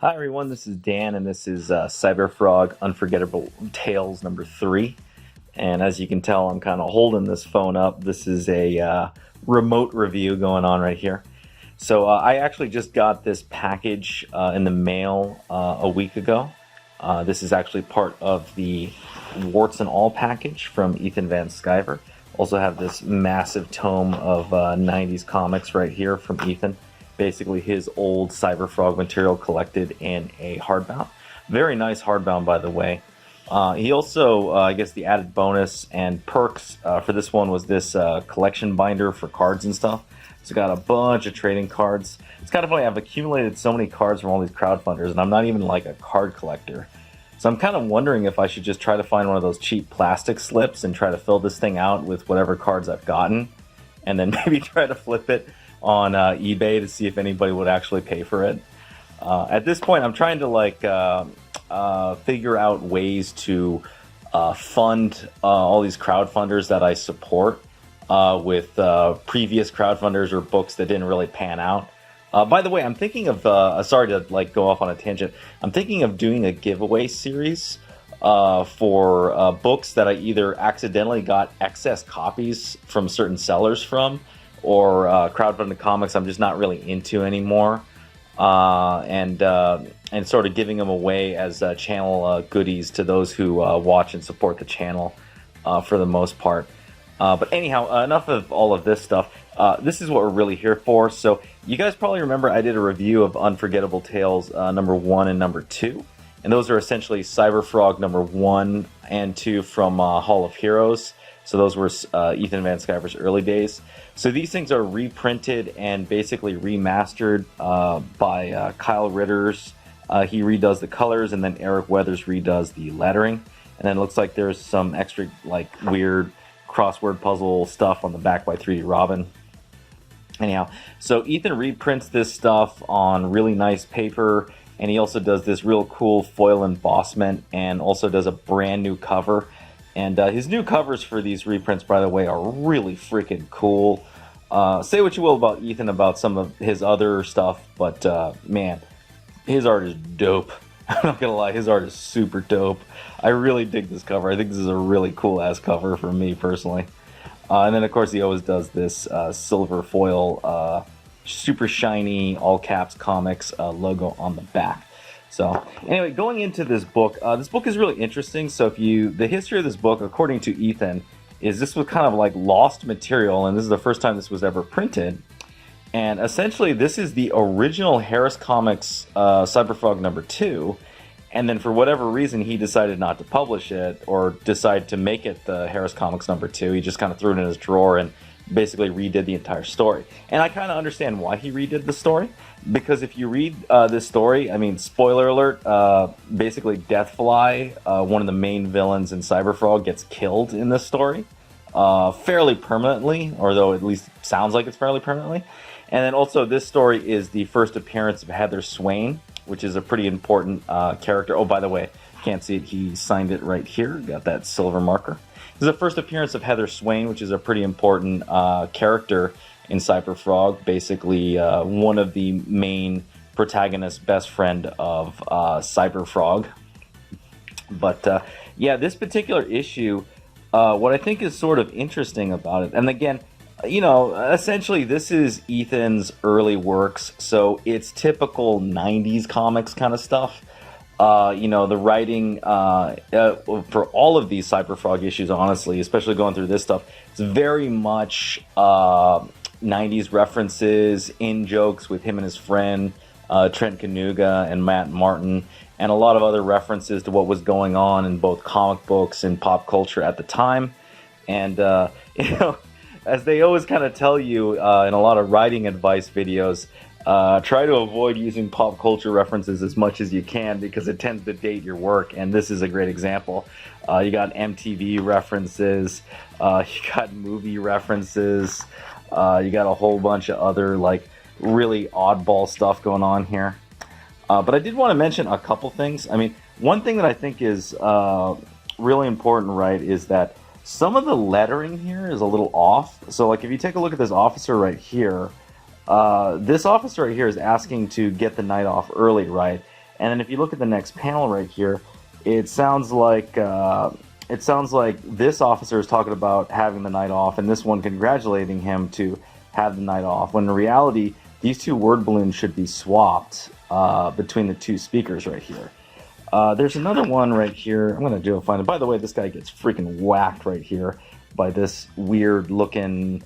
Hi everyone, this is Dan, and this is Cyberfrog Unforgettable Tales number 3. And as you can tell, I'm kind of holding this phone up. This is a remote review going on right here. So I actually just got this package in the mail a week ago. This is actually part of the Warts and All package from Ethan Van Sciver. Also have this massive tome of 90s comics right here from Ethan. Basically his old Cyberfrog material collected in a hardbound. Very nice hardbound, by the way. He also, I guess the added bonus and perks for this one was this collection binder for cards and stuff. It's got a bunch of trading cards. It's kind of funny, I've accumulated so many cards from all these crowdfunders, and I'm not even like a card collector. So I'm kind of wondering if I should just try to find one of those cheap plastic slips and try to fill this thing out with whatever cards I've gotten, and then maybe try to flip it on eBay to see if anybody would actually pay for it. At this point, I'm trying to figure out ways to fund all these crowdfunders that I support with previous crowdfunders or books that didn't really pan out. By the way, I'm thinking of sorry to go off on a tangent. I'm thinking of doing a giveaway series for books that I either accidentally got excess copies from certain sellers from, or crowdfunded comics I'm just not really into anymore, and sort of giving them away as channel goodies to those who watch and support the channel for the most part. But anyhow, enough of all of this stuff. This is what we're really here for. So you guys probably remember I did a review of Unforgettable Tales number 1 and number 2. And those are essentially Cyberfrog number 1 and 2 from Hall of Heroes. So those were Ethan Van Sciver's early days. So these things are reprinted and basically remastered by Kyle Ritters. He redoes the colors, and then Eric Weathers redoes the lettering. And then it looks like there's some extra weird crossword puzzle stuff on the back by 3D Robin. Anyhow, so Ethan reprints this stuff on really nice paper, and he also does this real cool foil embossment and also does a brand new cover. And his new covers for these reprints, by the way, are really freaking cool. Say what you will about Ethan about some of his other stuff, but man, his art is dope. I'm not gonna lie, his art is super dope. I really dig this cover. I think this is a really cool ass cover for me personally. And then of course he always does this silver foil, super shiny, all caps comics logo on the back. So anyway, going into this book is really interesting. So the history of this book, according to Ethan, is this was kind of like lost material, and this is the first time this was ever printed. And essentially, this is the original Harris Comics Cyberfrog number 2, and then for whatever reason, he decided not to publish it or decide to make it the Harris Comics number 2. He just kind of threw it in his drawer and basically redid the entire story. And I kind of understand why he redid the story, because if you read this story, I mean, spoiler alert, basically Deathfly, one of the main villains in Cyberfrog, gets killed in this story fairly permanently, or though at least it sounds like it's fairly permanently. And then also this story is the first appearance of Heather Swain, which is a pretty important character. Oh, by the way, can't see it, he signed it right here, got that silver marker. This is the first appearance of Heather Swain, which is a pretty important character in Cyberfrog. Basically, one of the main protagonists, best friend of Cyberfrog. But yeah, this particular issue, what I think is sort of interesting about it, and again, you know, essentially this is Ethan's early works, so it's typical 90s comics kind of stuff. You know, the writing for all of these Cyberfrog issues, honestly, especially going through this stuff, it's very much 90s references, in-jokes with him and his friend, Trent Kanuga and Matt Martin, and a lot of other references to what was going on in both comic books and pop culture at the time. And, you know, as they always kind of tell you in a lot of writing advice videos, try to avoid using pop culture references as much as you can, because it tends to date your work, and this is a great example. You got MTV references, you got movie references, you got a whole bunch of other really oddball stuff going on here. But I did want to mention a couple things. I mean, one thing that I think is really important, right, is that some of the lettering here is a little off. So if you take a look at this officer right here, this officer right here is asking to get the night off early, right? And then if you look at the next panel right here, it sounds like this officer is talking about having the night off, and this one congratulating him to have the night off. When in reality, these two word balloons should be swapped between the two speakers right here. There's another one right here. I'm gonna go find it. By the way, this guy gets freaking whacked right here by this weird looking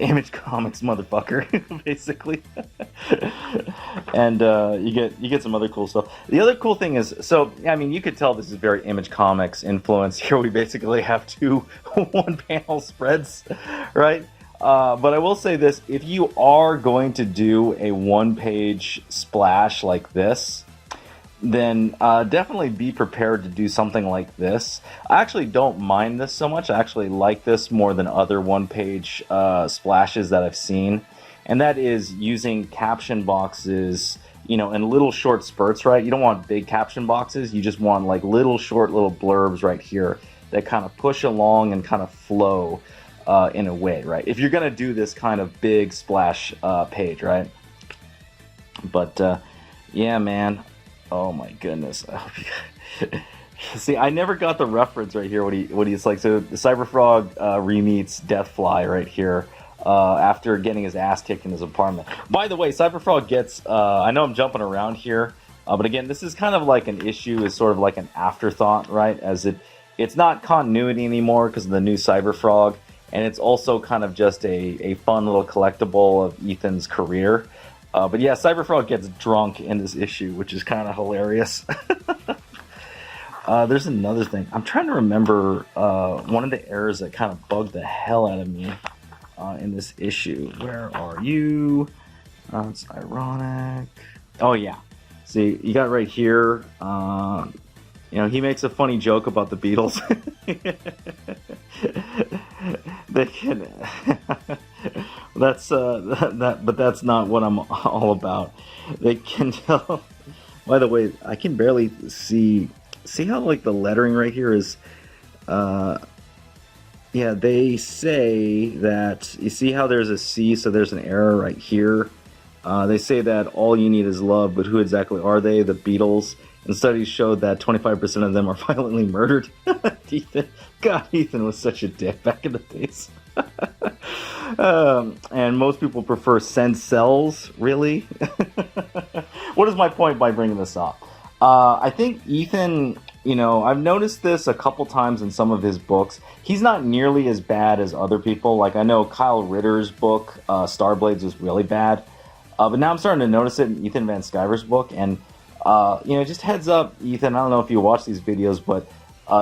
Image Comics motherfucker, basically. And you get some other cool stuff. The other cool thing is, so I mean, you could tell this is very Image Comics influence. Here we basically have two one-panel spreads, right? But I will say this: if you are going to do a one-page splash like this, then definitely be prepared to do something like this. I actually don't mind this so much. I actually like this more than other one-page splashes that I've seen. And that is using caption boxes, you know, in little short spurts, right? You don't want big caption boxes. You just want like little short little blurbs right here that kind of push along and kind of flow in a way, right? If you're going to do this kind of big splash page, right? But yeah, man. Oh my goodness! See, I never got the reference right here. What he's like. So the Cyberfrog re-meets Deathfly right here after getting his ass kicked in his apartment. By the way, Cyberfrog gets. I know I'm jumping around here, but again, this is kind of like an issue. Is sort of like an afterthought, right? As it's not continuity anymore because of the new Cyberfrog, and it's also kind of just a fun little collectible of Ethan's career. But yeah, Cyberfrog gets drunk in this issue, which is kind of hilarious. There's another thing. I'm trying to remember one of the errors that kind of bugged the hell out of me in this issue. Where are you? It's ironic. Oh, yeah. See, you got right here. You know, he makes a funny joke about the Beatles. They can... but that's not what I'm all about. They can tell. By the way, I can barely see how like the lettering right here is. Yeah, they say that you see how there's a C, so there's an error right here. They say that all you need is love, but who exactly are they? The Beatles. And studies showed that 25% of them are violently murdered. Ethan, God, Ethan was such a dick back in the days. And most people prefer send cells, really? What is my point by bringing this up? I think Ethan, you know, I've noticed this a couple times in some of his books. He's not nearly as bad as other people. Like, I know Kyle Ritter's book, Starblades, was really bad. But now I'm starting to notice it in Ethan Van Sciver's book. And, you know, just heads up, Ethan, I don't know if you watch these videos, but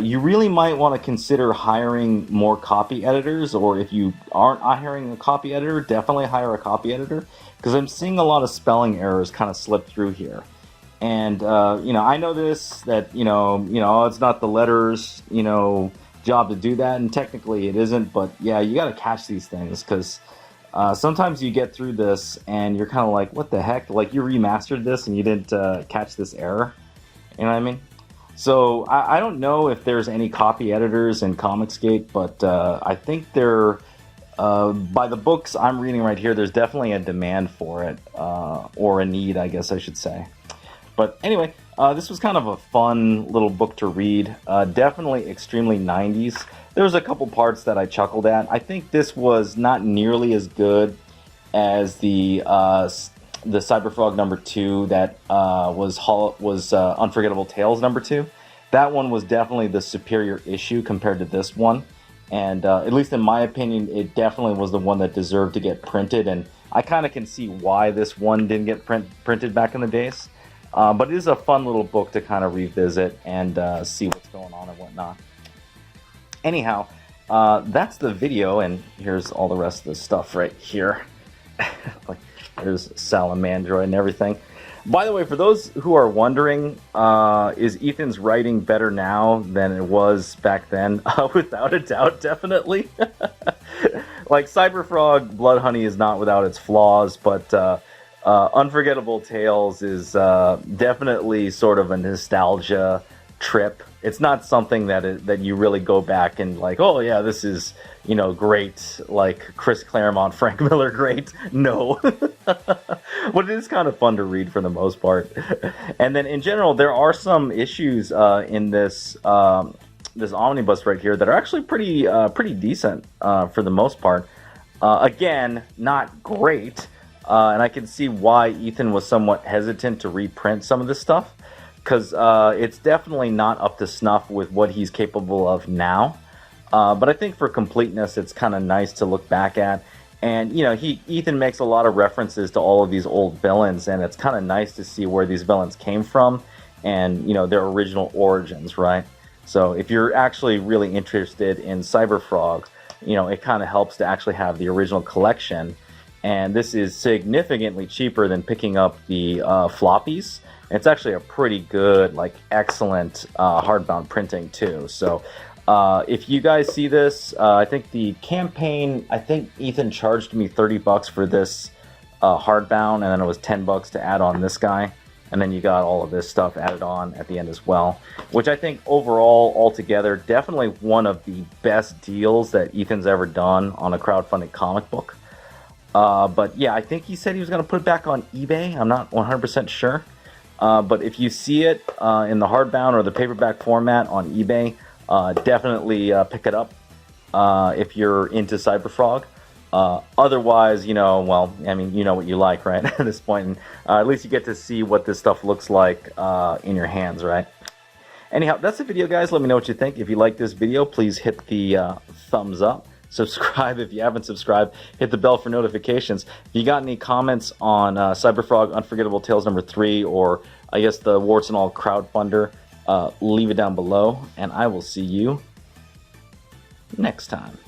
you really might want to consider hiring more copy editors, or if you aren't hiring a copy editor, definitely hire a copy editor, because I'm seeing a lot of spelling errors kind of slip through here. And, you know, I know this, that, you know, it's not the letters, you know, job to do that, and technically it isn't, but yeah, you got to catch these things, because sometimes you get through this and you're kind of like, what the heck? Like, you remastered this and you didn't catch this error. You know what I mean? So I don't know if there's any copy editors in Comicsgate, but I think they're, by the books I'm reading right here, there's definitely a demand for it, or a need, I guess I should say. But anyway, this was kind of a fun little book to read. Definitely extremely 90s. There was a couple parts that I chuckled at. I think this was not nearly as good as the Cyberfrog number 2 that was Unforgettable Tales number 2. That one was definitely the superior issue compared to this one. And at least in my opinion, it definitely was the one that deserved to get printed. And I kind of can see why this one didn't get printed back in the days. But it is a fun little book to kind of revisit and see what's going on and whatnot. Anyhow, that's the video, and here's all the rest of the stuff right here. Like, there's Salamandroid and everything. By the way, for those who are wondering, is Ethan's writing better now than it was back then? Without a doubt, definitely. Like, Cyberfrog Blood Honey is not without its flaws, but Unforgettable Tales is definitely sort of a nostalgia trip, it's not something that you really go back and like, oh yeah, this is, you know, great, like Chris Claremont, Frank Miller, great. No. But it is kind of fun to read for the most part. And then in general, there are some issues in this this omnibus right here that are actually pretty decent for the most part. Again, not great, and I can see why Ethan was somewhat hesitant to reprint some of this stuff, because it's definitely not up to snuff with what he's capable of now. But I think for completeness, it's kind of nice to look back at. And, you know, Ethan makes a lot of references to all of these old villains, and it's kind of nice to see where these villains came from and, you know, their original origins, right? So if you're actually really interested in Cyberfrog, you know, it kind of helps to actually have the original collection. And this is significantly cheaper than picking up the floppies. It's actually a pretty good, like, excellent hardbound printing, too. So if you guys see this, I think the campaign, I think Ethan charged me $30 for this hardbound, and then it was $10 to add on this guy. And then you got all of this stuff added on at the end as well, which I think overall, altogether, definitely one of the best deals that Ethan's ever done on a crowdfunded comic book. But yeah, I think he said he was going to put it back on eBay. I'm not 100% sure. But if you see it in the hardbound or the paperback format on eBay, definitely pick it up if you're into Cyberfrog. Otherwise, you know, well, I mean, you know what you like, right? At this point, and, at least you get to see what this stuff looks like in your hands, right? Anyhow, that's the video, guys. Let me know what you think. If you like this video, please hit the thumbs up. Subscribe if you haven't subscribed. Hit the bell for notifications. If you got any comments on Cyberfrog Unforgettable Tales number 3, or I guess the Warts and All crowdfunder, leave it down below, and I will see you next time.